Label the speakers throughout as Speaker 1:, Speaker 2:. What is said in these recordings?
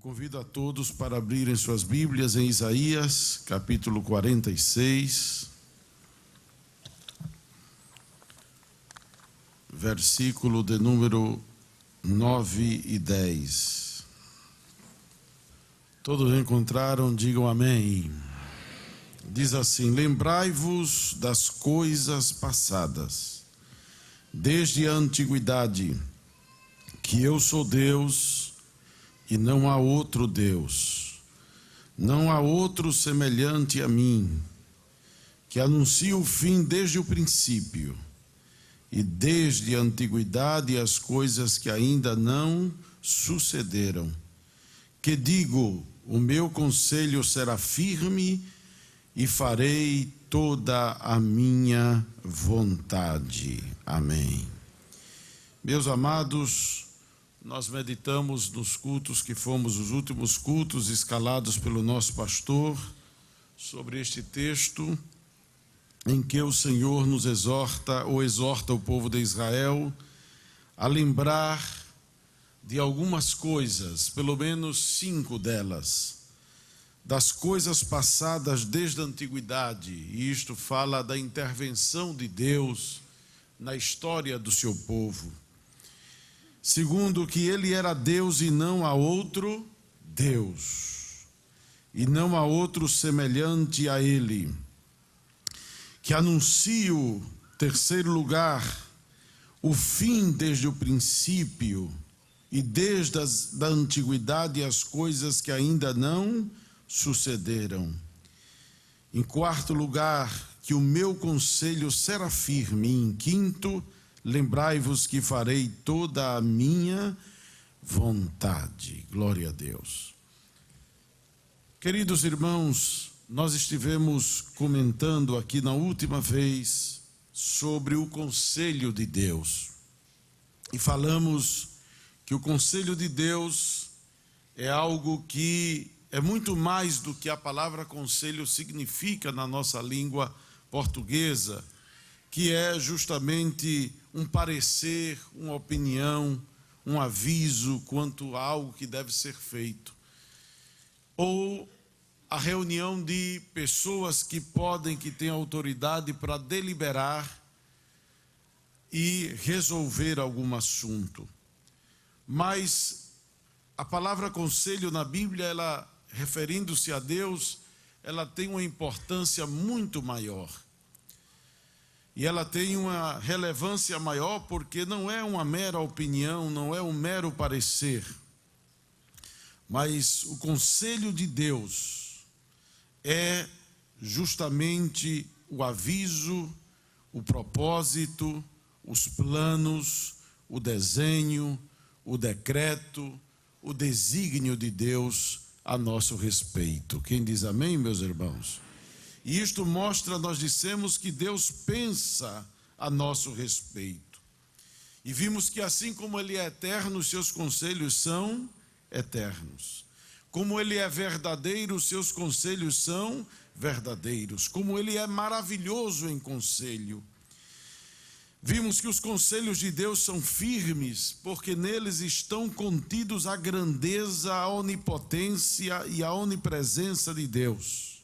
Speaker 1: convido a todos para abrirem suas Bíblias em Isaías, capítulo 46, versículo de número 9 e 10. Todos encontraram, digam amém. Diz assim: lembrai-vos das coisas passadas, desde a antiguidade, que eu sou Deus e não há outro Deus, não há outro semelhante a mim, que anuncia o fim desde o princípio, e desde a antiguidade as coisas que ainda não sucederam. Que digo, o meu conselho será firme e farei toda a minha vontade. Amém. Meus amados, nós meditamos nos cultos que fomos os últimos cultos escalados pelo nosso pastor sobre este texto em que o Senhor nos exorta o povo de Israel a lembrar de algumas coisas, pelo menos 5 delas, das coisas passadas desde a antiguidade, e isto fala da intervenção de Deus na história do seu povo. Segundo, que ele era Deus e não há outro Deus, e não há outro semelhante a ele. Que anuncio, terceiro lugar, o fim desde o princípio e desde a antiguidade as coisas que ainda não sucederam. Em quarto lugar, que o meu conselho será firme. E em quinto, lembrai-vos que farei toda a minha vontade. Glória a Deus. Queridos irmãos, nós estivemos comentando aqui na última vez sobre o conselho de Deus. E falamos que o conselho de Deus é algo que é muito mais do que a palavra conselho significa na nossa língua portuguesa, que é justamente um parecer, uma opinião, um aviso quanto a algo que deve ser feito. Ou a reunião de pessoas que têm autoridade para deliberar e resolver algum assunto. Mas a palavra conselho na Bíblia, ela, referindo-se a Deus, ela tem uma importância muito maior. E ela tem uma relevância maior porque não é uma mera opinião, não é um mero parecer. Mas o conselho de Deus é justamente o aviso, o propósito, os planos, o desenho, o decreto, o desígnio de Deus a nosso respeito. Quem diz amém, meus irmãos? E isto mostra, nós dissemos que Deus pensa a nosso respeito. E vimos que assim como Ele é eterno, os seus conselhos são eternos. Como Ele é verdadeiro, os seus conselhos são verdadeiros. Como Ele é maravilhoso em conselho. Vimos que os conselhos de Deus são firmes, porque neles estão contidos a grandeza, a onipotência e a onipresença de Deus.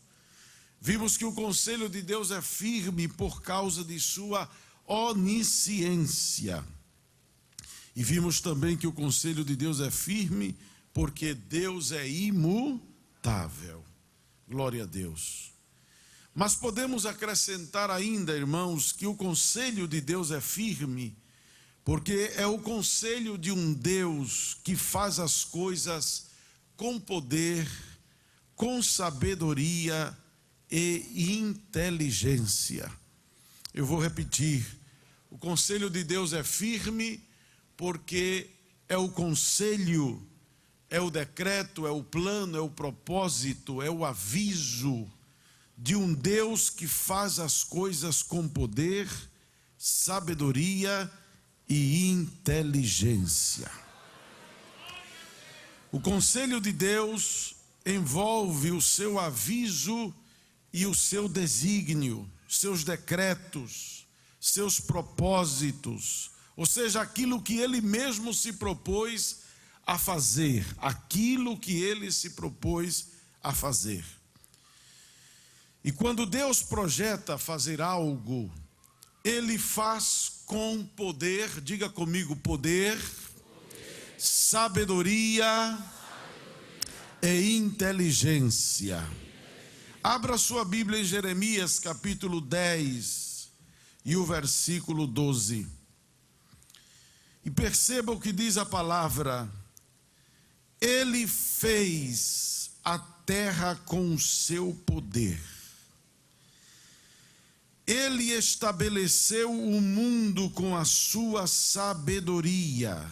Speaker 1: Vimos que o conselho de Deus é firme por causa de sua onisciência. E vimos também que o conselho de Deus é firme porque Deus é imutável. Glória a Deus. Mas podemos acrescentar ainda, irmãos, que o conselho de Deus é firme porque é o conselho de um Deus que faz as coisas com poder, com sabedoria e inteligência. Eu vou repetir: o conselho de Deus é firme porque é o conselho, é o decreto, é o plano, é o propósito, é o aviso de um Deus que faz as coisas com poder, sabedoria e inteligência. O conselho de Deus envolve o seu aviso e o seu desígnio, seus decretos, seus propósitos, ou seja, aquilo que Ele mesmo se propôs a fazer aquilo que ele se propôs a fazer. E quando Deus projeta fazer algo, ele faz com poder, diga comigo, poder, sabedoria e inteligência. Abra sua Bíblia em Jeremias capítulo 10 e o versículo 12. E perceba o que diz a palavra: ele fez a terra com o seu poder. Ele estabeleceu o mundo com a sua sabedoria.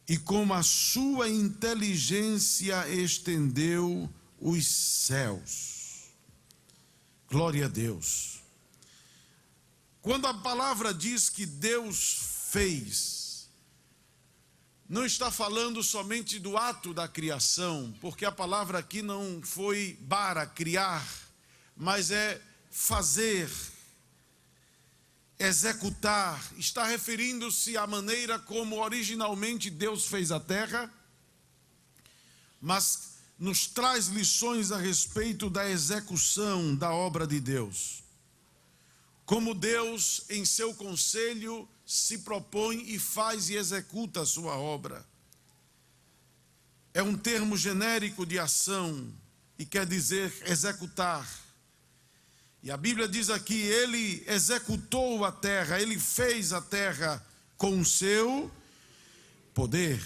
Speaker 1: E com a sua inteligência estendeu os céus. Glória a Deus. Quando a palavra diz que Deus fez, não está falando somente do ato da criação, porque a palavra aqui não foi para criar, mas é fazer, executar. Está referindo-se à maneira como originalmente Deus fez a terra, mas nos traz lições a respeito da execução da obra de Deus. Como Deus, em seu conselho, se propõe e faz e executa a sua obra. É um termo genérico de ação e quer dizer executar. E a Bíblia diz aqui, ele executou a terra, ele fez a terra com o seu poder.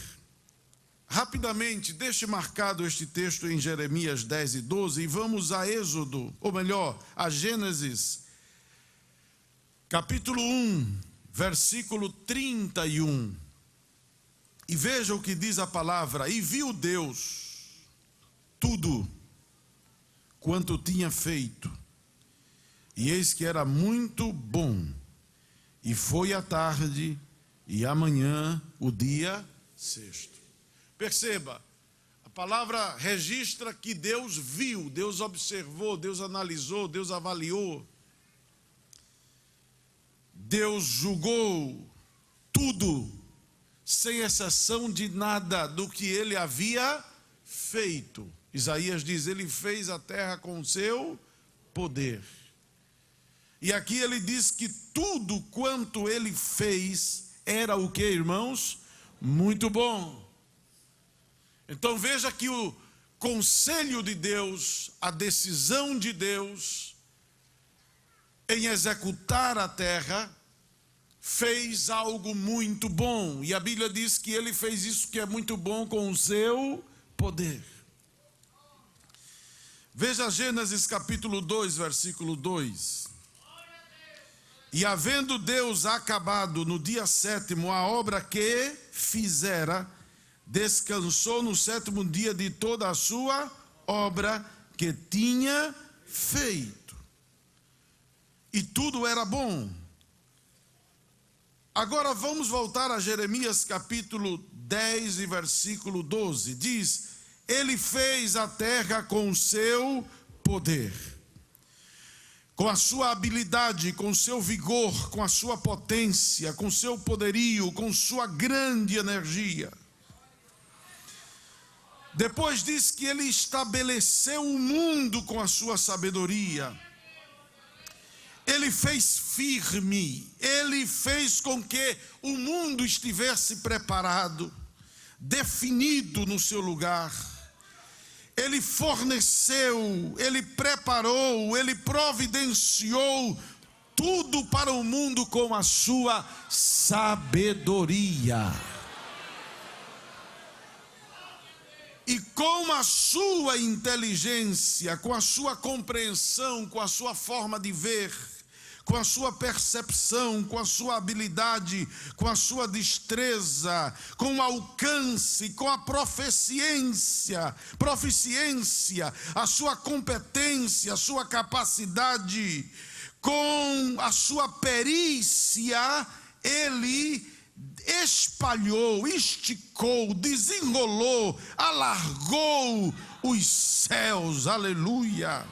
Speaker 1: Rapidamente, deixe marcado este texto em Jeremias 10 e 12 e vamos a Êxodo, ou melhor, a Gênesis, capítulo 1, versículo 31. E veja o que diz a palavra: e viu Deus tudo quanto tinha feito, e eis que era muito bom, e foi a tarde e amanhã o dia sexto. Perceba, a palavra registra que Deus viu, Deus observou, Deus analisou, Deus avaliou, Deus julgou tudo, sem exceção de nada do que ele havia feito. Isaías diz, ele fez a terra com o seu poder. E aqui ele diz que tudo quanto ele fez era o que, irmãos? Muito bom. Então veja que o conselho de Deus, a decisão de Deus em executar a terra, fez algo muito bom. E a Bíblia diz que ele fez isso que é muito bom com o seu poder. Veja Gênesis capítulo 2, versículo 2. E havendo Deus acabado no dia sétimo a obra que fizera, descansou no sétimo dia de toda a sua obra que tinha feito. E tudo era bom. Agora vamos voltar a Jeremias capítulo 10 e versículo 12. Diz, ele fez a terra com o seu poder, com a sua habilidade, com o seu vigor, com a sua potência, com o seu poderio, com sua grande energia. Depois diz que ele estabeleceu o mundo com a sua sabedoria. Ele fez firme, ele fez com que o mundo estivesse preparado, definido no seu lugar. Ele forneceu, ele preparou, ele providenciou tudo para o mundo com a sua sabedoria. E com a sua inteligência, com a sua compreensão, com a sua forma de ver, com a sua percepção, com a sua habilidade, com a sua destreza, com o alcance, com a proficiência, a sua competência, a sua capacidade, com a sua perícia, ele espalhou, esticou, desenrolou, alargou os céus, aleluia.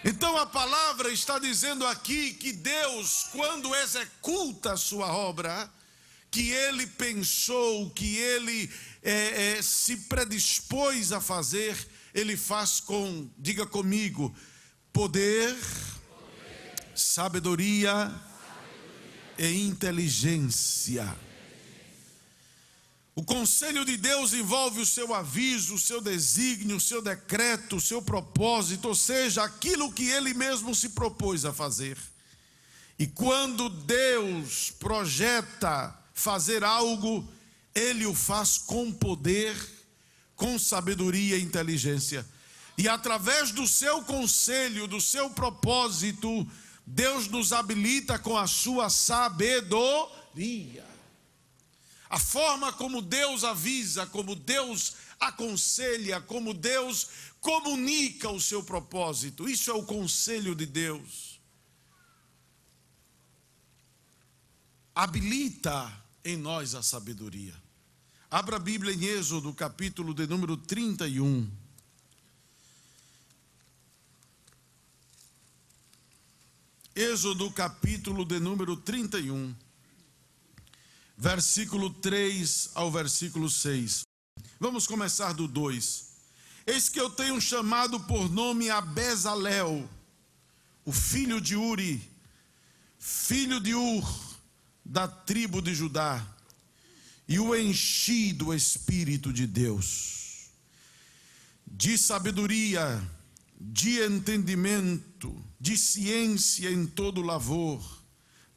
Speaker 1: Então a palavra está dizendo aqui que Deus, quando executa a sua obra, que ele pensou, que ele se predispôs a fazer, ele faz com, diga comigo, poder, sabedoria e inteligência. O conselho de Deus envolve o seu aviso, o seu desígnio, o seu decreto, o seu propósito, ou seja, aquilo que ele mesmo se propôs a fazer. E quando Deus projeta fazer algo, ele o faz com poder, com sabedoria e inteligência. E através do seu conselho, do seu propósito, Deus nos habilita com a sua sabedoria. A forma como Deus avisa, como Deus aconselha, como Deus comunica o seu propósito. Isso é o conselho de Deus. Habilita em nós a sabedoria. Abra a Bíblia em Êxodo, capítulo de número 31. Êxodo, capítulo de número 31. Versículo 3 ao versículo 6. Vamos começar do 2. Eis que eu tenho chamado por nome a Bezalel, o filho de Uri, filho de Ur, da tribo de Judá, e o enchi do Espírito de Deus, de sabedoria, de entendimento, de ciência em todo lavor,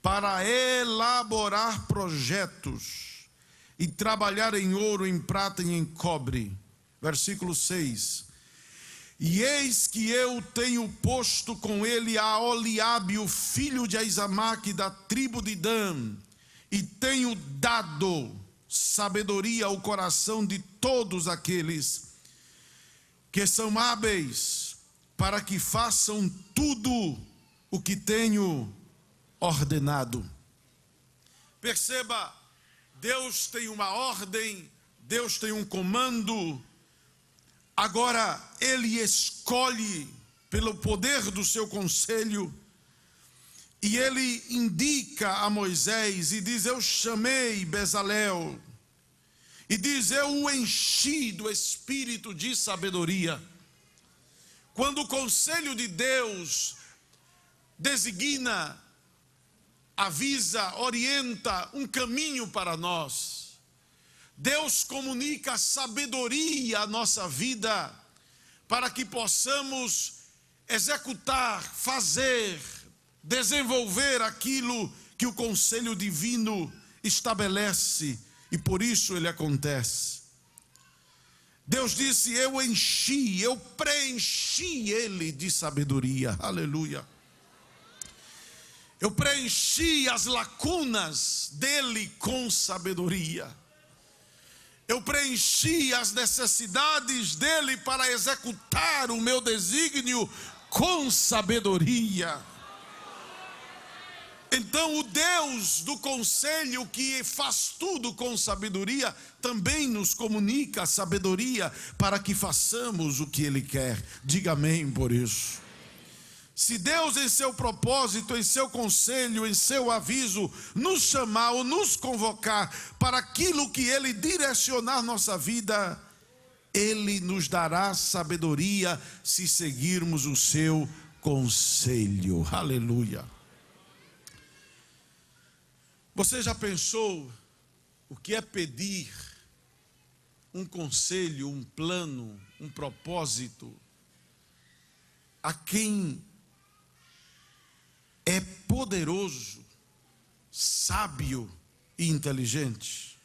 Speaker 1: para elaborar projetos e trabalhar em ouro, em prata e em cobre. Versículo 6. E eis que eu tenho posto com ele a Oliabe, o filho de Aizamaque, da tribo de Dan, e tenho dado sabedoria ao coração de todos aqueles que são hábeis, para que façam tudo o que tenho ordenado. Perceba, Deus tem uma ordem, Deus tem um comando. Agora ele escolhe pelo poder do seu conselho, e ele indica a Moisés e diz: eu chamei Bezalel, e diz: eu o enchi do espírito de sabedoria. Quando o conselho de Deus designa, avisa, orienta um caminho para nós, Deus comunica sabedoria à nossa vida, para que possamos executar, fazer, desenvolver aquilo que o conselho divino estabelece, e por isso ele acontece. Deus disse: eu enchi, eu preenchi ele de sabedoria, aleluia. Eu preenchi as lacunas dele com sabedoria. Eu preenchi as necessidades dele para executar o meu desígnio com sabedoria. Então o Deus do conselho, que faz tudo com sabedoria, também nos comunica a sabedoria para que façamos o que ele quer. Diga amém por isso. Se Deus, em seu propósito, em seu conselho, em seu aviso, nos chamar ou nos convocar para aquilo que ele direcionar nossa vida, ele nos dará sabedoria se seguirmos o seu conselho. Aleluia. Você já pensou o que é pedir um conselho, um plano, um propósito a quem é poderoso, sábio e inteligente?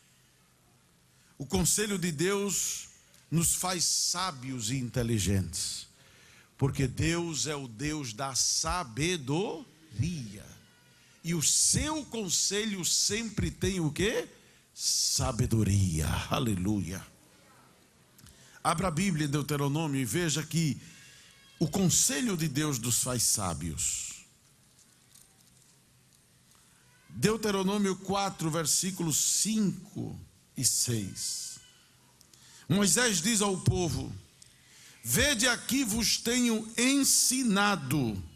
Speaker 1: O conselho de Deus nos faz sábios e inteligentes, porque Deus é o Deus da sabedoria, e o seu conselho sempre tem o quê? Sabedoria. Aleluia. Abra a Bíblia em Deuteronômio e veja que o conselho de Deus nos faz sábios. Deuteronômio 4, versículos 5 e 6. Moisés diz ao povo: vede, aqui vos tenho ensinado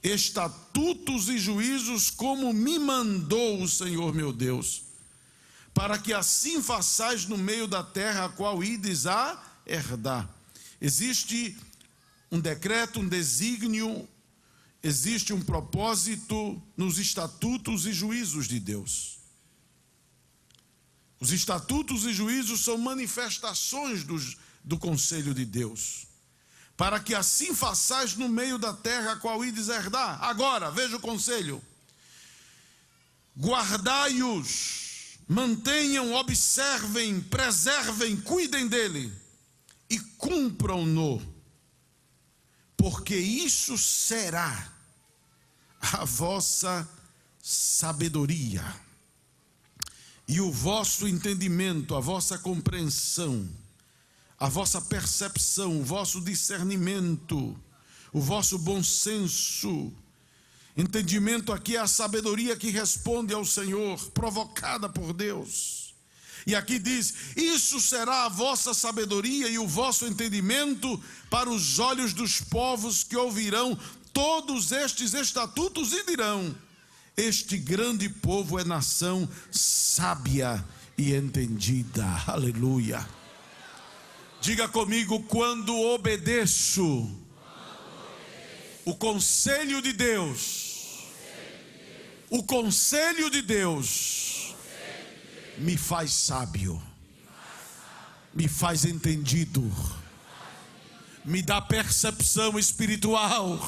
Speaker 1: estatutos e juízos, como me mandou o Senhor meu Deus. para que assim façais no meio da terra a qual ides a herdar. Existe um decreto, um desígnio, existe um propósito nos estatutos e juízos de Deus. Os estatutos e juízos são manifestações do conselho de Deus, para que assim façais no meio da terra a qual ides herdar. Agora, veja o conselho: guardai-os, mantenham, observem, preservem, cuidem dele e cumpram-no, porque isso será a vossa sabedoria e o vosso entendimento, a vossa compreensão, a vossa percepção, o vosso discernimento, o vosso bom senso. Entendimento aqui é a sabedoria que responde ao Senhor, provocada por Deus. E aqui diz: isso será a vossa sabedoria e o vosso entendimento para os olhos dos povos que ouvirão todos estes estatutos e dirão: este grande povo é nação sábia e entendida. Aleluia. Diga comigo: quando obedeço o conselho de Deus, o conselho de Deus me faz sábio, me faz entendido, me dá percepção espiritual.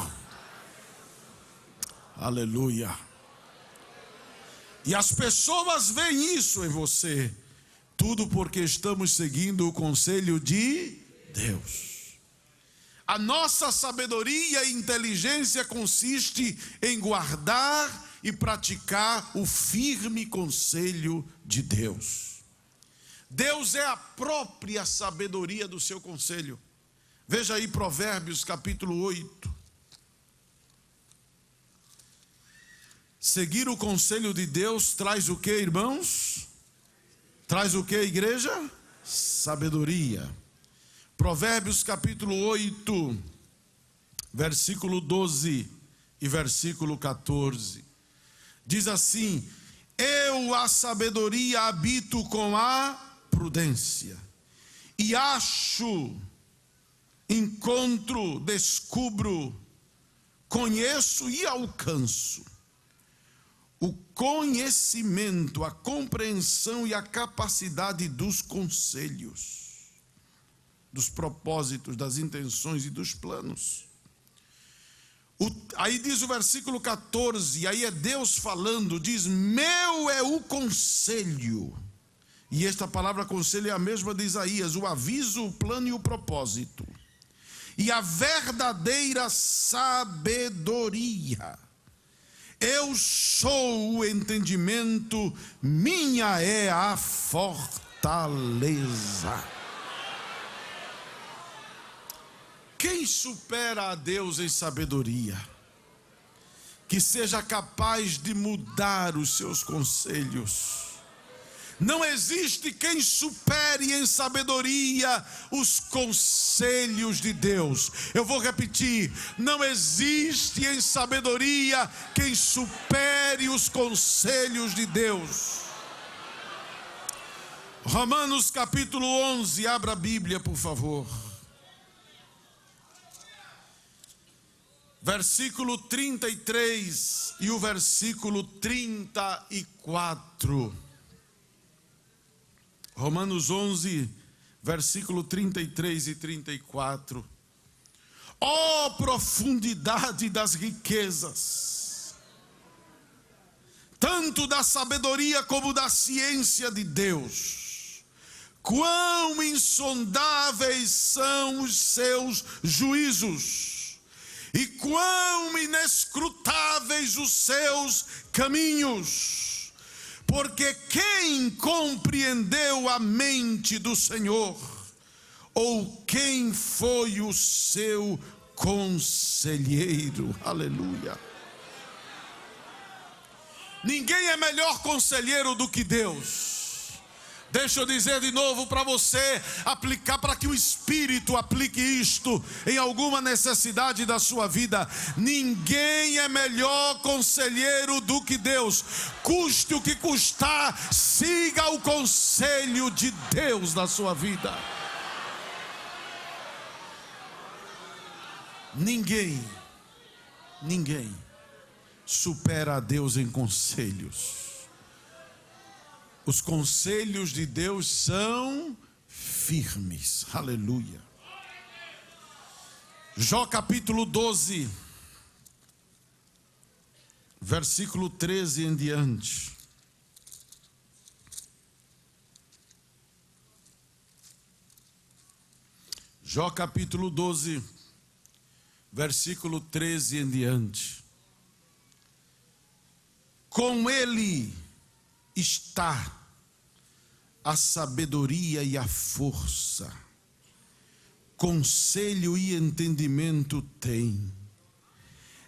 Speaker 1: Aleluia. E as pessoas veem isso em você, tudo porque estamos seguindo o conselho de Deus. A nossa sabedoria e inteligência consiste em guardar e praticar o firme conselho de Deus. Deus é a própria sabedoria do seu conselho. Veja aí Provérbios capítulo 8. Seguir o conselho de Deus traz o que, irmãos? Traz o que, igreja? Sabedoria. Provérbios capítulo 8, versículo 12 e versículo 14. Diz assim: eu, a sabedoria, habito com a prudência, e acho, encontro, descubro, conheço e alcanço o conhecimento, a compreensão e a capacidade dos conselhos, dos propósitos, das intenções e dos planos. Aí diz o versículo 14, aí é Deus falando, diz: meu é o conselho. E esta palavra conselho é a mesma de Isaías: o aviso, o plano e o propósito. E a verdadeira sabedoria. Eu sou o entendimento, minha é a fortaleza. Quem supera a Deus em sabedoria? Que seja capaz de mudar os seus conselhos. Não existe quem supere em sabedoria os conselhos de Deus. Eu vou repetir: não existe em sabedoria quem supere os conselhos de Deus. Romanos capítulo 11, abra a Bíblia, por favor. Versículo 33 e o versículo 34. Romanos 11, versículo 33 e 34. Ó profundidade das riquezas, tanto da sabedoria como da ciência de Deus! Quão insondáveis são os seus juízos, e quão inescrutáveis os seus caminhos! Porque quem compreendeu a mente do Senhor? Ou quem foi o seu conselheiro? Aleluia. Ninguém é melhor conselheiro do que Deus. Deixa eu dizer de novo para você aplicar, para que o Espírito aplique isto em alguma necessidade da sua vida. Ninguém é melhor conselheiro do que Deus. Custe o que custar, siga o conselho de Deus na sua vida. Ninguém supera a Deus em conselhos. Os conselhos de Deus são firmes. Aleluia. Jó capítulo 12, versículo 13 em diante. Jó capítulo 12, versículo 13 em diante. Com ele está a sabedoria e a força, conselho e entendimento tem.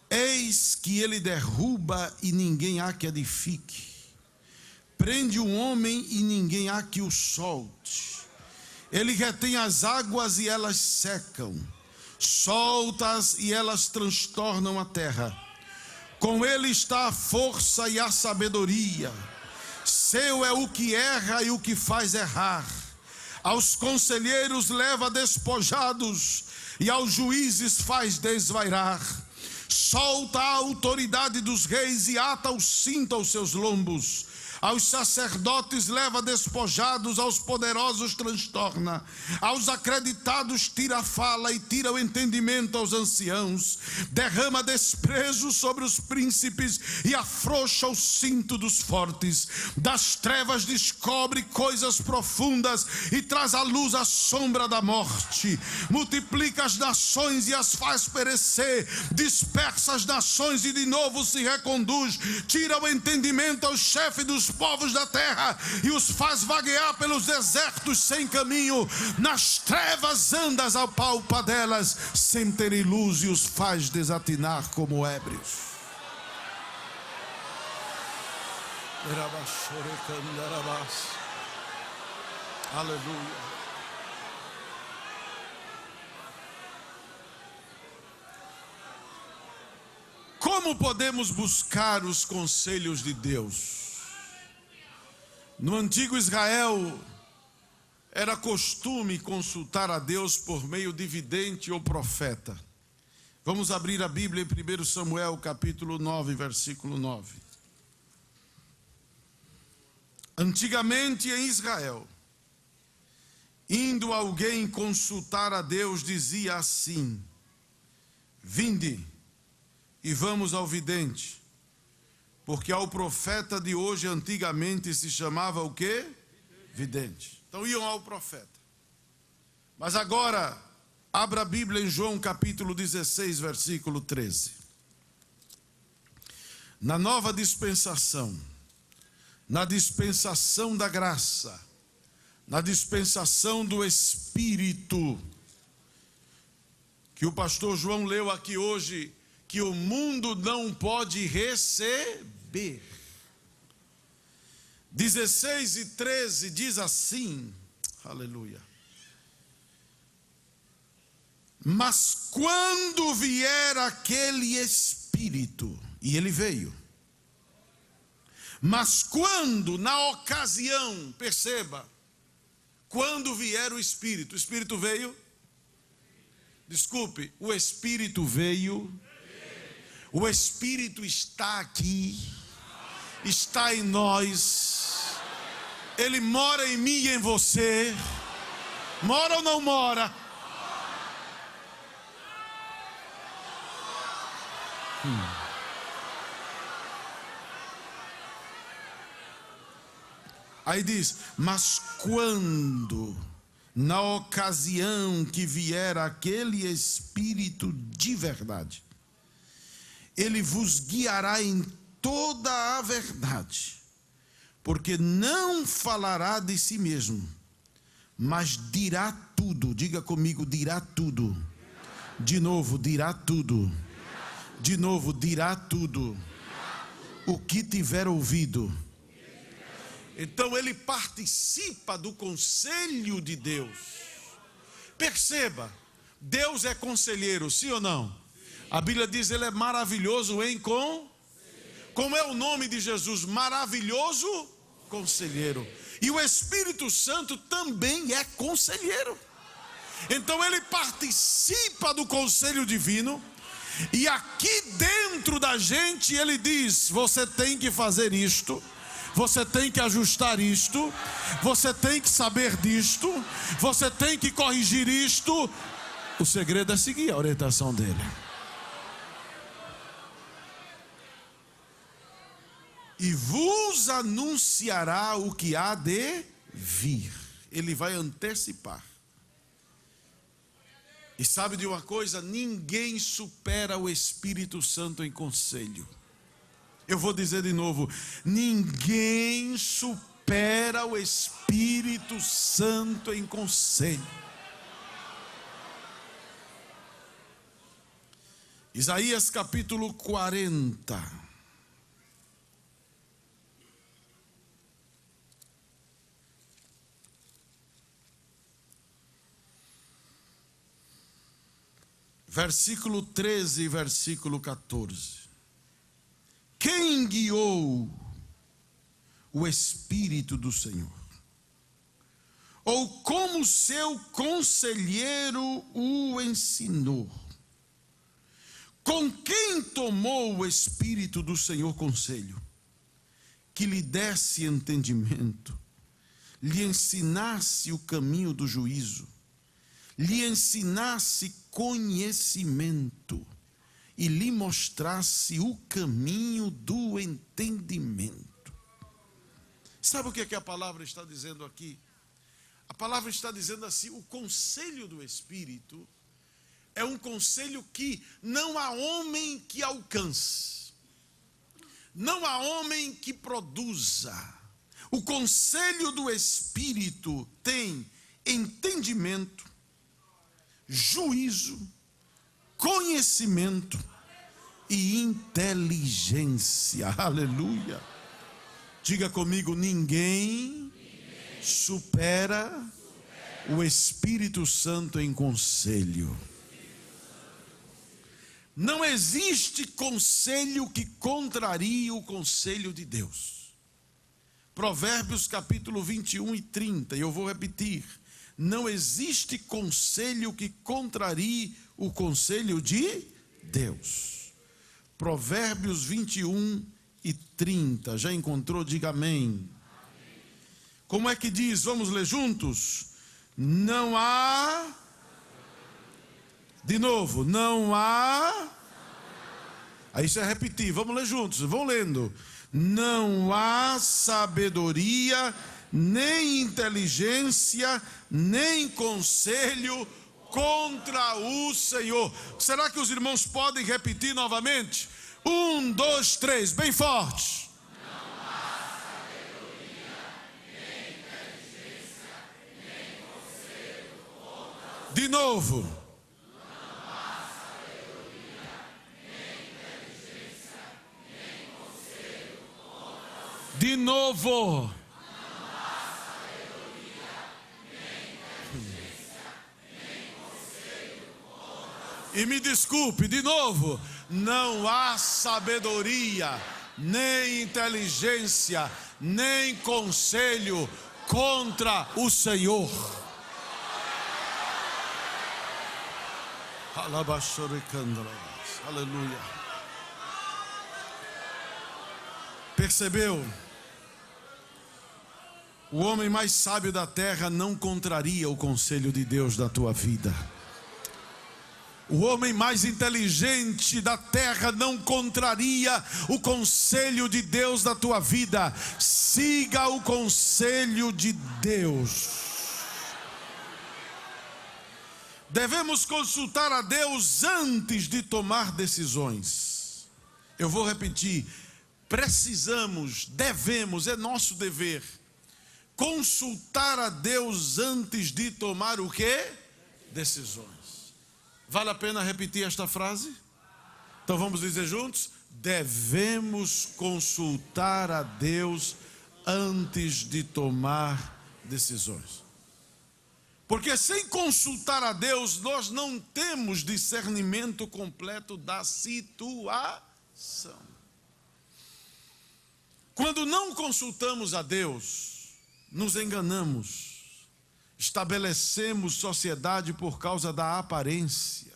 Speaker 1: Eis que ele derruba e ninguém há que edifique, prende um homem e ninguém há que o solte. Ele retém as águas e elas secam, solta-as e elas transtornam a terra. Com ele está a força e a sabedoria. Seu é o que erra e o que faz errar. Aos conselheiros leva despojados e aos juízes faz desvairar. Solta a autoridade dos reis e ata o cinto aos seus lombos. Aos sacerdotes leva despojados, aos poderosos transtorna. Aos acreditados tira a fala e tira o entendimento aos anciãos. Derrama desprezo sobre os príncipes e afrouxa o cinto dos fortes. Das trevas descobre coisas profundas e traz à luz a sombra da morte. Multiplica as nações e as faz perecer. Dispersa as nações e de novo se reconduz. Tira o entendimento ao chefe dos povos da terra e os faz vaguear pelos desertos sem caminho. Nas trevas andas ao palpa delas, sem terem luz, e os faz desatinar como ébrios. Aleluia. Como podemos buscar os conselhos de Deus? No antigo Israel, era costume consultar a Deus por meio de vidente ou profeta. Vamos abrir a Bíblia em 1 Samuel capítulo 9, versículo 9. Antigamente em Israel, indo alguém consultar a Deus, dizia assim: vinde e vamos ao vidente. Porque ao profeta de hoje, antigamente se chamava o quê? Vidente. Então iam ao profeta. Mas agora, abra a Bíblia em João capítulo 16, versículo 13. Na nova dispensação, na dispensação da graça, na dispensação do Espírito, que o pastor João leu aqui hoje, que o mundo não pode receber. 16 e 13 diz assim, aleluia. Mas quando vier aquele Espírito, e ele veio, mas quando, na ocasião, perceba, quando vier o Espírito veio? Desculpe, o Espírito veio. O Espírito está aqui, está em nós, ele mora em mim e em você. Mora ou não mora? Aí diz, mas quando, na ocasião que vier aquele Espírito de verdade, ele vos guiará em toda a verdade, porque não falará de si mesmo, mas dirá tudo. Diga comigo, dirá tudo. De novo, dirá tudo. De novo, dirá tudo. O que tiver ouvido. Então ele participa do conselho de Deus. Perceba, Deus é conselheiro, sim ou não? A Bíblia diz ele é maravilhoso em como é o nome de Jesus? Maravilhoso conselheiro. E o Espírito Santo também é conselheiro. Então ele participa do conselho divino. E aqui dentro da gente ele diz: você tem que fazer isto, você tem que ajustar isto, você tem que saber disto, você tem que corrigir isto. O segredo é seguir a orientação dele. E vos anunciará o que há de vir. Ele vai antecipar. E sabe de uma coisa? Ninguém supera o Espírito Santo em conselho. Eu vou dizer de novo: ninguém supera o Espírito Santo em conselho. Isaías capítulo 40. Versículo 13 e versículo 14. Quem guiou o Espírito do Senhor? Ou como seu conselheiro o ensinou? Com quem tomou o Espírito do Senhor conselho? Que lhe desse entendimento, lhe ensinasse o caminho do juízo, lhe ensinasse conhecimento e lhe mostrasse o caminho do entendimento. Sabe o que é que a palavra está dizendo aqui? A palavra está dizendo assim: o conselho do Espírito é um conselho que não há homem que alcance, não há homem que produza. O conselho do Espírito tem entendimento, juízo, conhecimento e inteligência. Aleluia. Diga comigo: ninguém supera o Espírito Santo em conselho. Não existe conselho que contrarie o conselho de Deus. Provérbios capítulo 21 e 30, e eu vou repetir: não existe conselho que contrarie o conselho de Deus. Provérbios 21 e 30. Já encontrou? Diga amém. Como é que diz? Vamos ler juntos? Não há. De novo, não há. Aí isso é repetir. Vamos ler juntos. Vão lendo. Não há sabedoria, nem inteligência, nem conselho contra o Senhor. Será que os irmãos podem repetir novamente? 1, 2, 3, bem forte.
Speaker 2: Não há sabedoria, nem inteligência, nem conselho contra o Senhor.
Speaker 1: De novo.
Speaker 2: Não há sabedoria, nem inteligência, nem conselho contra o Senhor.
Speaker 1: De novo. E me desculpe, de novo, não há sabedoria, nem inteligência, nem conselho contra o Senhor. Aleluia. Percebeu? O homem mais sábio da terra não contraria o conselho de Deus da tua vida. O homem mais inteligente da terra não contraria o conselho de Deus da tua vida. Siga o conselho de Deus. Devemos consultar a Deus antes de tomar decisões. Eu vou repetir. Precisamos, devemos, é nosso dever consultar a Deus antes de tomar o quê? Decisões. Vale a pena repetir esta frase? Então vamos dizer juntos: devemos consultar a Deus antes de tomar decisões. Porque sem consultar a Deus, nós não temos discernimento completo da situação. Quando não consultamos a Deus, nos enganamos, estabelecemos sociedade por causa da aparência,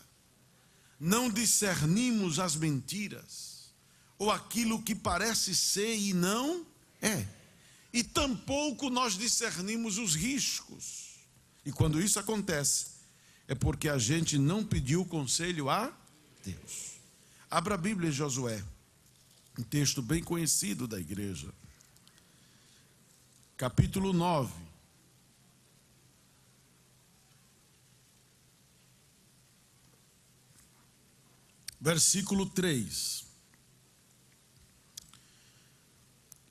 Speaker 1: não discernimos as mentiras, ou aquilo que parece ser e não é, e tampouco nós discernimos os riscos. E quando isso acontece, é porque a gente não pediu conselho a Deus. Abra a Bíblia em Josué, um texto bem conhecido da igreja. Capítulo 9. Versículo 3.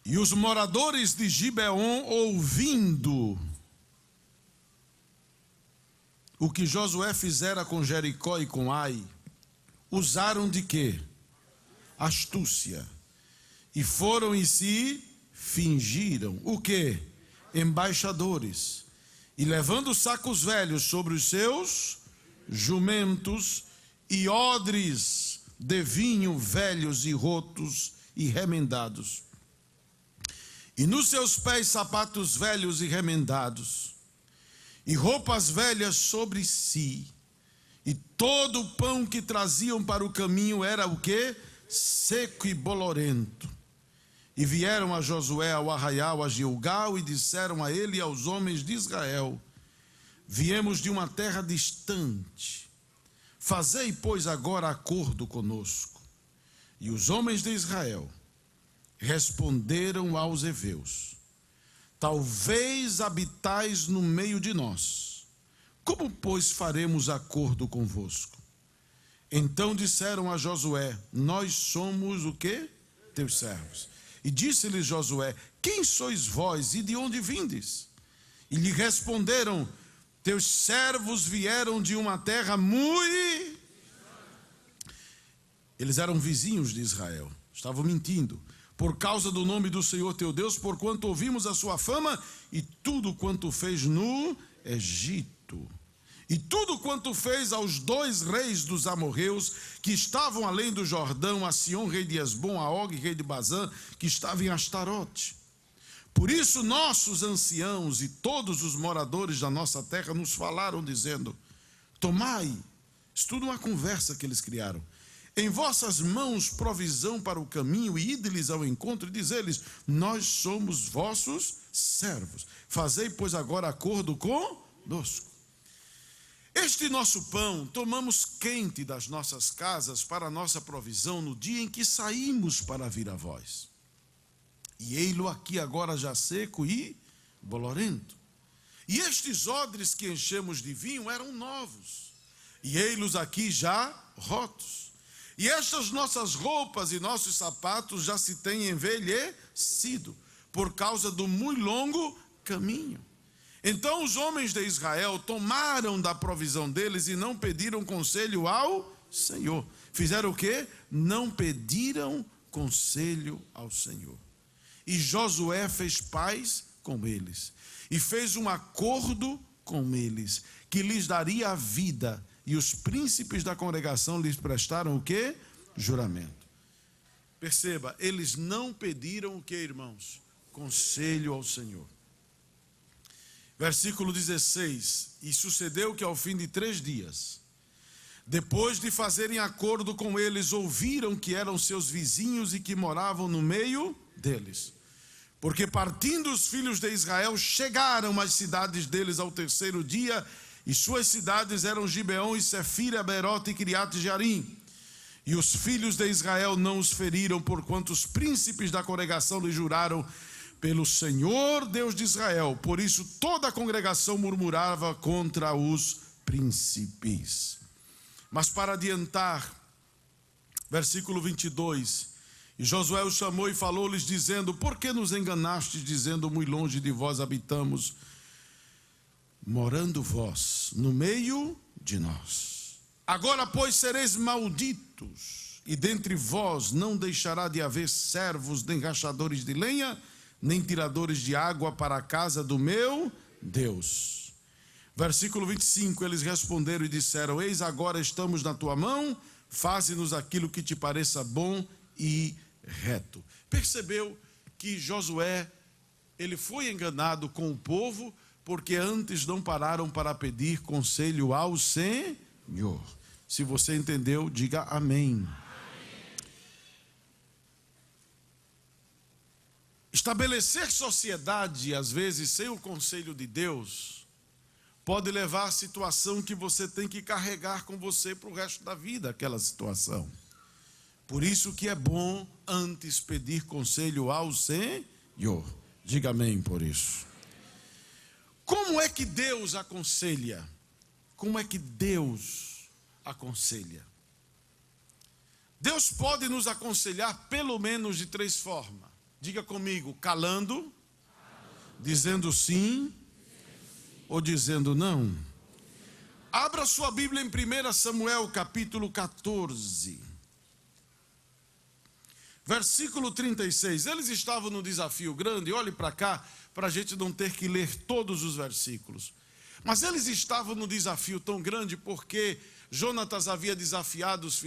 Speaker 1: E os moradores de Gibeon, ouvindo o que Josué fizera com Jericó e com Ai, usaram de quê? Astúcia. E foram e se fingiram. O quê? Embaixadores. E levando sacos velhos sobre os seus jumentos e odres de vinho velhos e rotos e remendados. E nos seus pés sapatos velhos e remendados. E roupas velhas sobre si. E todo o pão que traziam para o caminho era o quê? Seco e bolorento. E vieram a Josué ao arraial, a Gilgal, e disseram a ele e aos homens de Israel: viemos de uma terra distante. Fazei, pois, agora acordo conosco. E os homens de Israel responderam aos heveus: talvez habitais no meio de nós. Como, pois, faremos acordo convosco? Então disseram a Josué: nós somos o quê? Teus servos. E disse-lhes Josué: quem sois vós e de onde vindes? E lhe responderam: teus servos vieram de uma terra muito... Eles eram vizinhos de Israel, estavam mentindo. Por causa do nome do Senhor teu Deus, porquanto ouvimos a sua fama e tudo quanto fez no Egito. E tudo quanto fez aos 2 reis dos amorreus, que estavam além do Jordão, a Sion, rei de Esbom, a Og, rei de Bazã, que estava em Astarote. Por isso nossos anciãos e todos os moradores da nossa terra nos falaram, dizendo: tomai, isso tudo uma conversa que eles criaram, em vossas mãos provisão para o caminho, e ide-lhes ao encontro, e diz-lhes: nós somos vossos servos. Fazei, pois, agora acordo conosco. Este nosso pão tomamos quente das nossas casas para a nossa provisão no dia em que saímos para vir a vós. E ei-lo aqui agora já seco e bolorento. E estes odres que enchemos de vinho eram novos, e ei-los aqui já rotos. E estas nossas roupas e nossos sapatos já se têm envelhecido, por causa do muito longo caminho. Então os homens de Israel tomaram da provisão deles e não pediram conselho ao Senhor. Fizeram o quê? Não pediram conselho ao Senhor. E Josué fez paz com eles, e fez um acordo com eles, que lhes daria a vida, e os príncipes da congregação lhes prestaram o quê? Juramento. Perceba, eles não pediram o quê, irmãos? Conselho ao Senhor. Versículo 16: e sucedeu que ao fim de 3 dias, depois de fazerem acordo com eles, ouviram que eram seus vizinhos e que moravam no meio deles. Porque partindo os filhos de Israel, chegaram às cidades deles ao 3º dia, e suas cidades eram Gibeon e Sefira, Berote e Criate Jearim. E os filhos de Israel não os feriram, porquanto os príncipes da congregação lhe juraram pelo Senhor Deus de Israel. Por isso toda a congregação murmurava contra os príncipes. Mas para adiantar, versículo 22, e Josué os chamou e falou-lhes dizendo: por que nos enganastes, dizendo: muito longe de vós habitamos, morando vós no meio de nós? Agora, pois, sereis malditos, e dentre vós não deixará de haver servos nem rachadores de lenha, nem tiradores de água para a casa do meu Deus. Versículo 25, eles responderam e disseram: eis, agora estamos na tua mão, faze-nos aquilo que te pareça bom e reto. Percebeu que Josué, ele foi enganado com o povo, porque antes não pararam para pedir conselho ao Senhor. Se você entendeu, diga amém. Estabelecer sociedade, às vezes, sem o conselho de Deus, pode levar à situação que você tem que carregar com você para o resto da vida, aquela situação. Por isso que é bom antes pedir conselho ao Senhor. Diga amém por isso. Como é que Deus aconselha? Como é que Deus aconselha? Deus pode nos aconselhar pelo menos de 3 formas. Diga comigo: calando, dizendo sim ou dizendo não. Abra sua Bíblia em 1 Samuel capítulo 14. Versículo 36, eles estavam num desafio grande, olhe para cá, para a gente não ter que ler todos os versículos. Mas eles estavam num desafio tão grande porque Jonatas havia desafiado os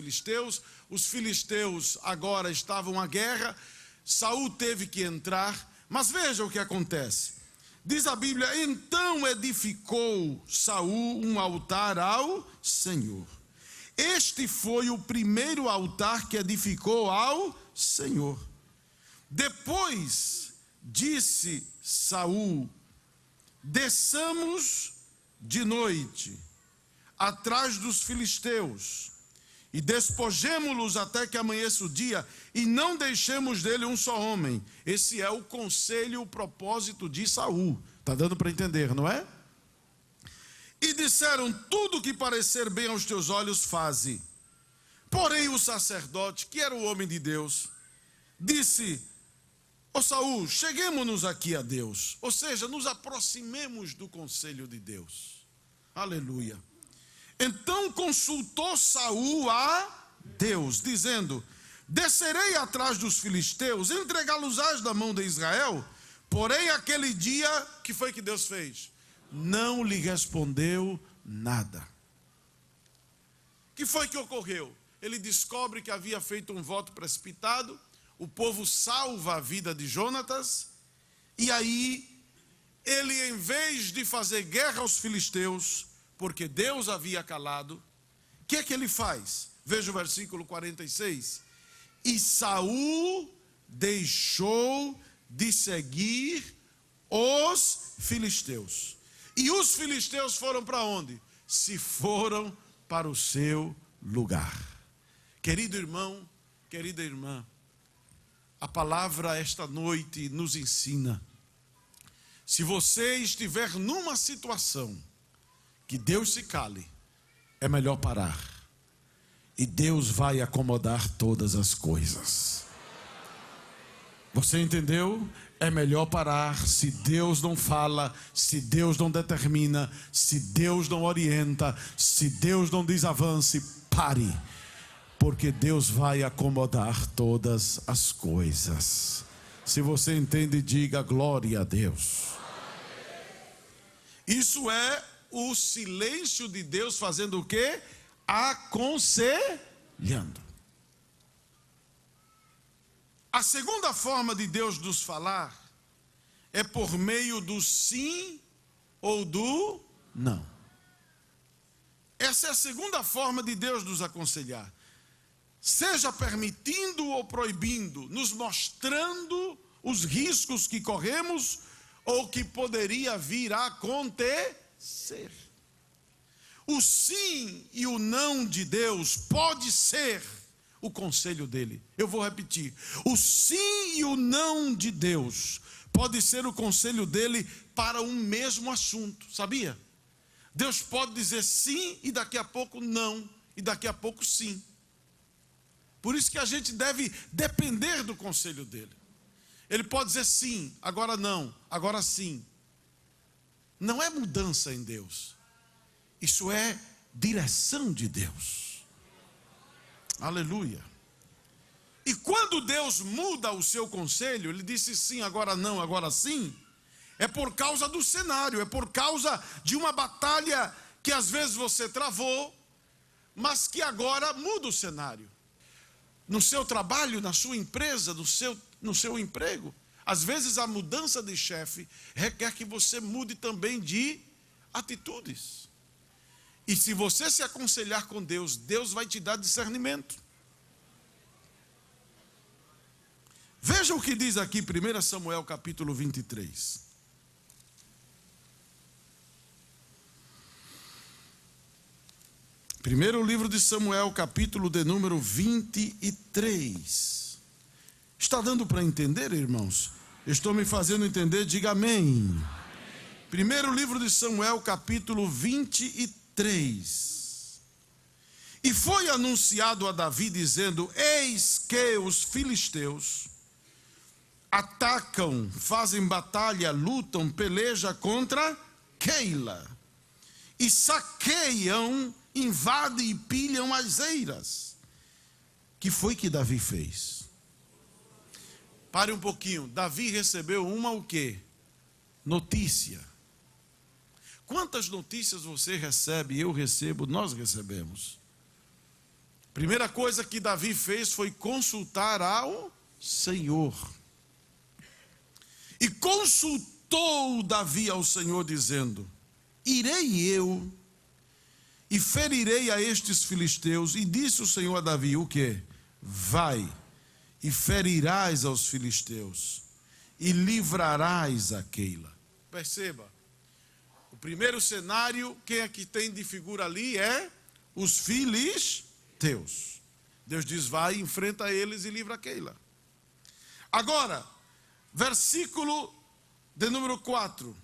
Speaker 1: filisteus agora estavam à guerra, Saul teve que entrar, mas veja o que acontece. Diz a Bíblia: então edificou Saul um altar ao Senhor. Este foi o primeiro altar que edificou ao Senhor. Depois disse Saul: desçamos de noite atrás dos filisteus e despojemo-los até que amanheça o dia, e não deixemos dele um só homem. Esse é o conselho, o propósito de Saul. Está dando para entender, não é? E disseram: tudo que parecer bem aos teus olhos, faze. Porém o sacerdote, que era o homem de Deus, disse: ó Saul, cheguemo-nos aqui a Deus. Ou seja, nos aproximemos do conselho de Deus. Aleluia. Então consultou Saul a Deus, dizendo: descerei atrás dos filisteus, entregá-los-ás da mão de Israel. Porém aquele dia, que foi que Deus fez? Não lhe respondeu nada. Que foi que ocorreu? Ele descobre que havia feito um voto precipitado, o povo salva a vida de Jonatas, e aí ele, em vez de fazer guerra aos filisteus, porque Deus havia calado, o que é que ele faz? Veja o versículo 46. E Saul deixou de seguir os filisteus. E os filisteus foram para onde? Se foram para o seu lugar. Querido irmão, querida irmã, a palavra esta noite nos ensina: se você estiver numa situação que Deus se cale, é melhor parar. E Deus vai acomodar todas as coisas. Você entendeu? É melhor parar. Se Deus não fala, se Deus não determina, se Deus não orienta, se Deus não diz avance, pare. Porque Deus vai acomodar todas as coisas. Se você entende, diga glória a Deus. Isso é o silêncio de Deus fazendo o quê? Aconselhando. A segunda forma de Deus nos falar é por meio do sim ou do não. Essa é a segunda forma de Deus nos aconselhar. Seja permitindo ou proibindo, nos mostrando os riscos que corremos ou que poderia vir a acontecer. O sim e o não de Deus pode ser o conselho dele. Eu vou repetir. O sim e o não de Deus pode ser o conselho dele para um mesmo assunto, sabia? Deus pode dizer sim e daqui a pouco não, e daqui a pouco sim. Por isso que a gente deve depender do conselho dele. Ele pode dizer sim, agora não, agora sim. Não é mudança em Deus. Isso é direção de Deus. Aleluia. E quando Deus muda o seu conselho, ele disse sim, agora não, agora sim, é por causa do cenário, é por causa de uma batalha que às vezes você travou, mas que agora muda o cenário. No seu trabalho, na sua empresa, no seu emprego. Às vezes a mudança de chefe requer que você mude também de atitudes. E se você se aconselhar com Deus, Deus vai te dar discernimento. Veja o que diz aqui 1 Samuel capítulo 23. Primeiro livro de Samuel, capítulo de número 23. Está dando para entender, irmãos? Estou me fazendo entender, diga amém. Primeiro livro de Samuel, capítulo 23. E foi anunciado a Davi, dizendo: eis que os filisteus atacam, fazem batalha, lutam, pelejam contra Keila. E saqueiam, invadem e pilham as eiras. Que foi que Davi fez? Pare um pouquinho. Davi recebeu uma o quê? Notícia. Quantas notícias você recebe, eu recebo, nós recebemos? Primeira coisa que Davi fez foi consultar ao Senhor. E consultou Davi ao Senhor, dizendo: irei eu e ferirei a estes filisteus. E disse o Senhor a Davi: o quê? Vai e ferirás aos filisteus e livrarás a Keila. Perceba, o primeiro cenário, quem é que tem de figura ali é os filisteus. Deus diz: vai, enfrenta eles e livra a Keila. Agora, versículo de número 4.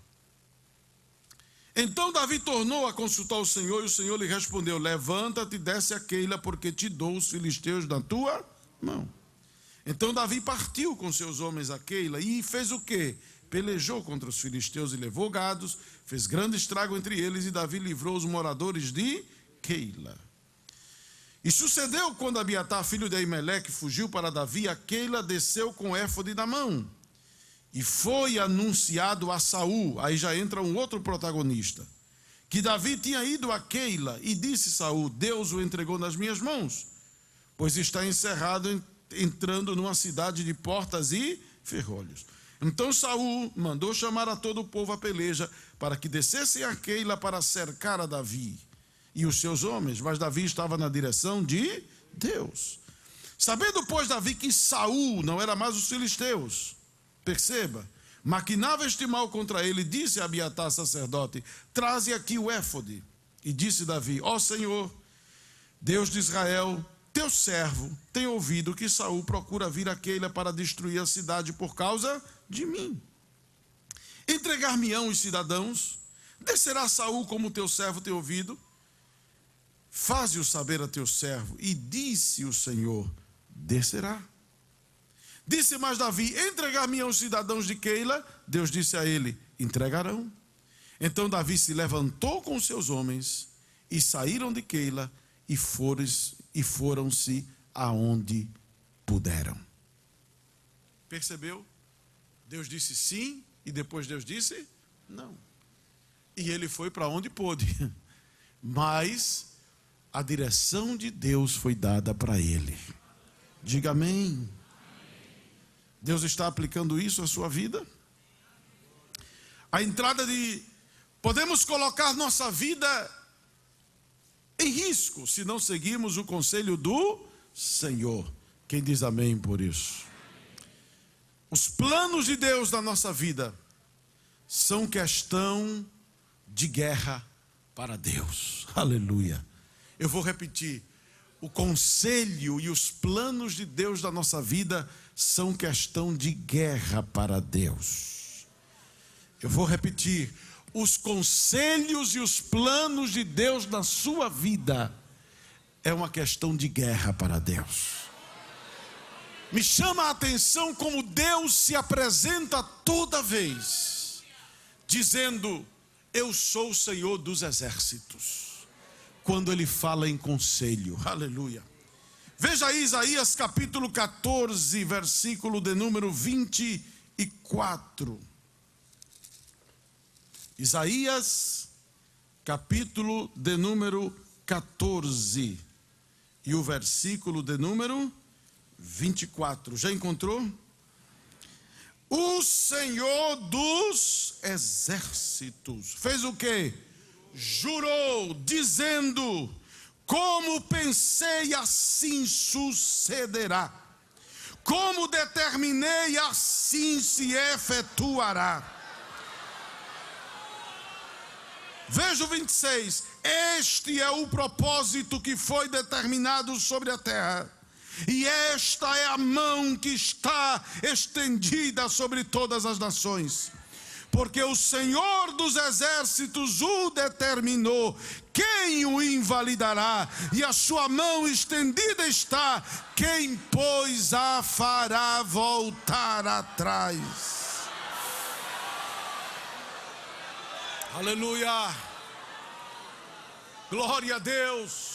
Speaker 1: Então Davi tornou a consultar o Senhor, e o Senhor lhe respondeu: levanta-te e desce a Keila, porque te dou os filisteus na tua mão. Então Davi partiu com seus homens a Keila e fez o quê? Pelejou contra os filisteus e levou gados, fez grande estrago entre eles, e Davi livrou os moradores de Keila. E sucedeu, quando Abiatar, filho de Aimeleque, fugiu para Davi, a Keila desceu com éfode na mão. E foi anunciado a Saul, aí já entra um outro protagonista, que Davi tinha ido a Keila, e disse Saul: Deus o entregou nas minhas mãos, pois está encerrado, entrando numa cidade de portas e ferrolhos. Então Saul mandou chamar a todo o povo à peleja, para que descessem a Keila para cercar a Davi e os seus homens, mas Davi estava na direção de Deus. Sabendo, pois, Davi que Saul não era mais os filisteus, perceba, maquinava este mal contra ele, disse a Abiatar, sacerdote: traze aqui o éfode. E disse Davi: ó Senhor, Deus de Israel, teu servo tem ouvido que Saul procura vir a Keila para destruir a cidade por causa de mim. Entregar-me-ão os cidadãos? Descerá Saul como teu servo tem ouvido? Faze-o saber a teu servo. E disse o Senhor: descerá. Disse mais Davi: entregar-me-ão os cidadãos de Keila? Deus disse a ele: entregarão. Então Davi se levantou com seus homens e saíram de Keila e foram-se aonde puderam. Percebeu? Deus disse sim e depois Deus disse não. E ele foi para onde pôde. Mas a direção de Deus foi dada para ele. Diga amém. Deus está aplicando isso à sua vida? A entrada de... Podemos colocar nossa vida em risco se não seguirmos o conselho do Senhor. Quem diz amém por isso? Os planos de Deus na nossa vida são questão de guerra para Deus. Aleluia. Eu vou repetir. O conselho e os planos de Deus na nossa vida são questão de guerra para Deus. Eu vou repetir. Os conselhos e os planos de Deus na sua vida é uma questão de guerra para Deus. Me chama a atenção como Deus se apresenta toda vez, dizendo: eu sou o Senhor dos exércitos. Quando Ele fala em conselho, aleluia. Veja aí Isaías capítulo 14, versículo de número 24. Isaías capítulo de número 14 e o versículo de número 24. Já encontrou? O Senhor dos exércitos fez o quê? Jurou, dizendo: como pensei, assim sucederá. Como determinei, assim se efetuará. Veja o 26. Este é o propósito que foi determinado sobre a terra. E esta é a mão que está estendida sobre todas as nações. Porque o Senhor dos exércitos o determinou. Quem o invalidará? E a sua mão estendida está. Quem, pois, a fará voltar atrás? Aleluia! Glória a Deus!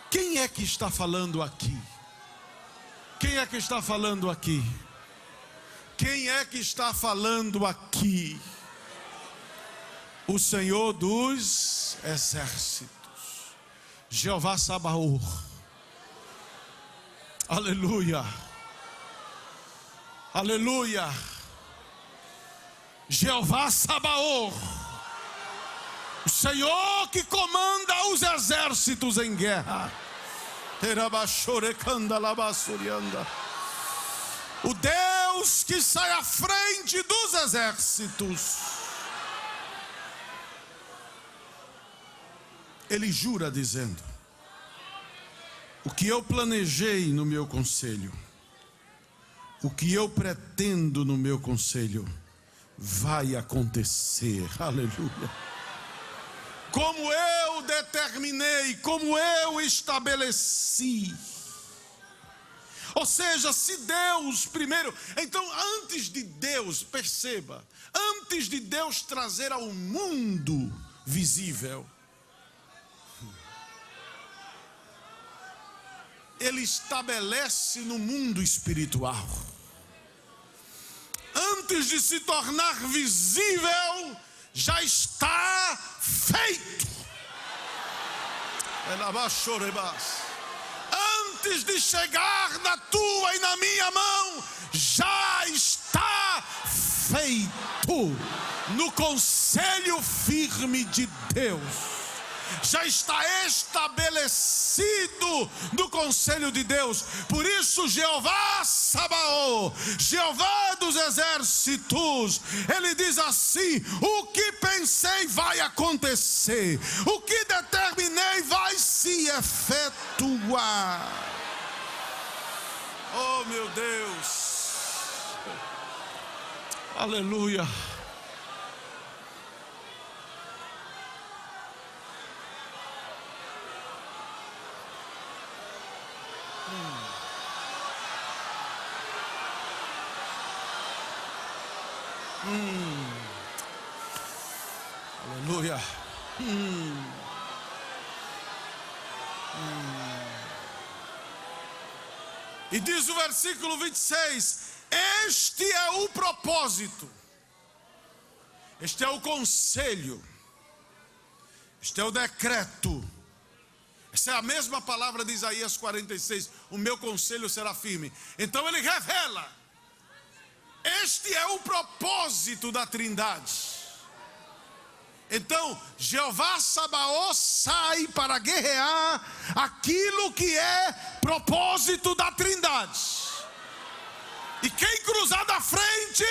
Speaker 1: Quem é que está falando aqui? Quem é que está falando aqui? Quem é que está falando aqui? O Senhor dos exércitos, Jeová Sabaoth. Aleluia, aleluia. Jeová Sabaoth, o Senhor que comanda os exércitos em guerra. O Deus que sai à frente dos exércitos. Ele jura dizendo: o que eu planejei no meu conselho, o que eu pretendo no meu conselho, vai acontecer. Aleluia. Como eu determinei, como eu estabeleci. Ou seja, se Deus primeiro, então antes de Deus, perceba, antes de Deus trazer ao mundo visível, Ele estabelece no mundo espiritual. Antes de se tornar visível, já está feito. Antes de chegar na tua e na minha mão, já está feito. No conselho firme de Deus. Já está estabelecido no conselho de Deus. Por isso Jeová Sabaoth, Jeová dos exércitos, Ele diz assim: o que pensei vai acontecer, o que determinei vai se efetuar. Oh meu Deus, aleluia. Aleluia. E diz o versículo 26: este é o propósito, este é o conselho, este é o decreto. Essa é a mesma palavra de Isaías 46: o meu conselho será firme. Então ele revela: este é o propósito da Trindade. Então Jeová Sabaoth sai para guerrear aquilo que é propósito da Trindade. E quem cruzar da frente,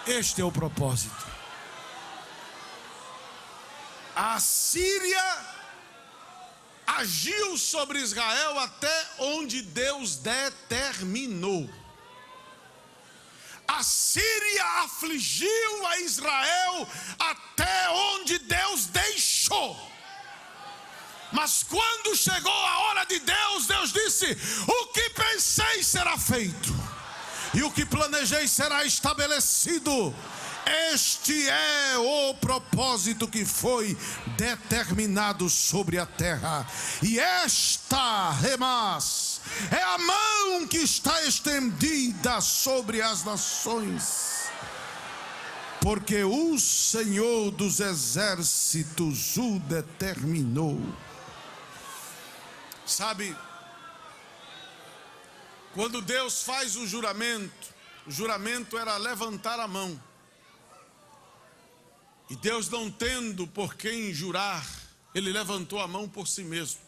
Speaker 1: este é o propósito. A Síria agiu sobre Israel até onde Deus determinou. A Síria afligiu a Israel até onde Deus deixou. Mas quando chegou a hora de Deus, Deus disse: o que pensei será feito, e o que planejei será estabelecido. Este é o propósito que foi determinado sobre a terra. E esta, remas, é a mão que está estendida sobre as nações. Porque o Senhor dos exércitos o determinou. Sabe, quando Deus faz o juramento era levantar a mão. E Deus, não tendo por quem jurar, Ele levantou a mão por si mesmo.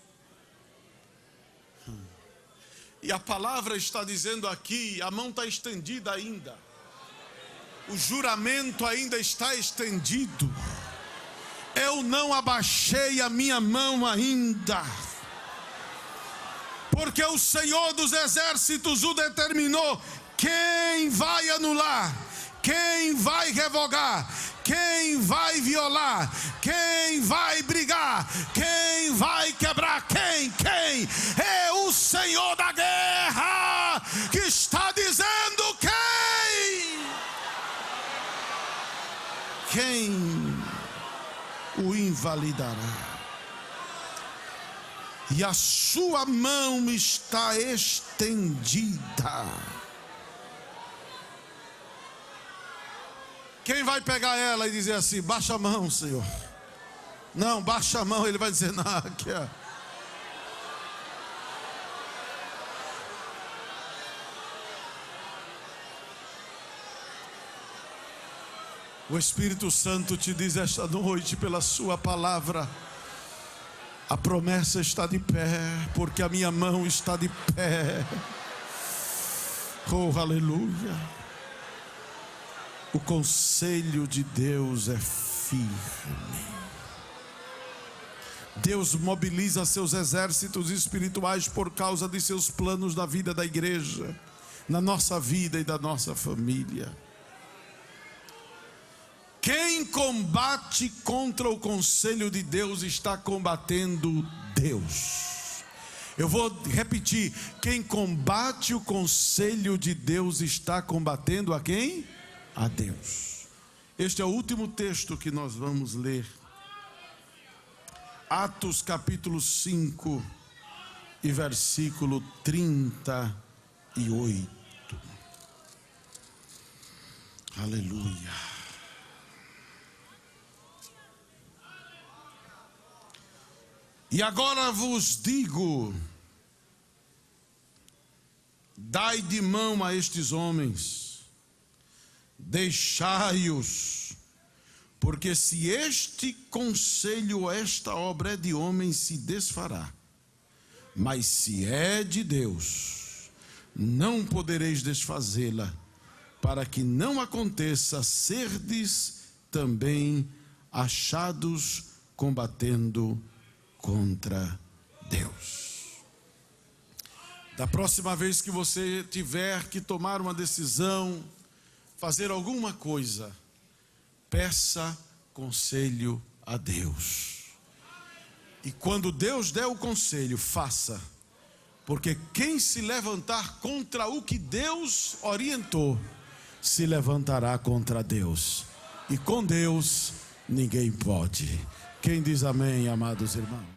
Speaker 1: E a palavra está dizendo aqui, a mão está estendida ainda. O juramento ainda está estendido. Eu não abaixei a minha mão ainda. Porque o Senhor dos exércitos o determinou. Quem vai anular? Quem vai revogar? Quem vai violar? Quem vai brigar? Quem vai quebrar? Quem? É o Senhor da guerra que está dizendo quem o invalidará. E a sua mão está estendida. Quem vai pegar ela e dizer assim: baixa a mão, Senhor? Não, baixa a mão. Ele vai dizer: não, aqui é. O Espírito Santo te diz esta noite, pela sua palavra: a promessa está de pé, porque a minha mão está de pé. Oh, aleluia. O conselho de Deus é firme. Deus mobiliza seus exércitos espirituais por causa de seus planos na vida da igreja, na nossa vida e da nossa família. Quem combate contra o conselho de Deus está combatendo Deus. Eu vou repetir: quem combate o conselho de Deus está combatendo a quem? A Deus. Este é o último texto que nós vamos ler. Atos capítulo 5 e versículo 38. Aleluia. E agora vos digo: dai de mão a estes homens, deixai-os, porque se este conselho ou esta obra é de homem, se desfará, mas se é de Deus, não podereis desfazê-la, para que não aconteça serdes também achados combatendo contra Deus. Da próxima vez que você tiver que tomar uma decisão, fazer alguma coisa, peça conselho a Deus. E quando Deus der o conselho, faça. Porque quem se levantar contra o que Deus orientou, se levantará contra Deus. E com Deus ninguém pode. Quem diz amém, amados irmãos?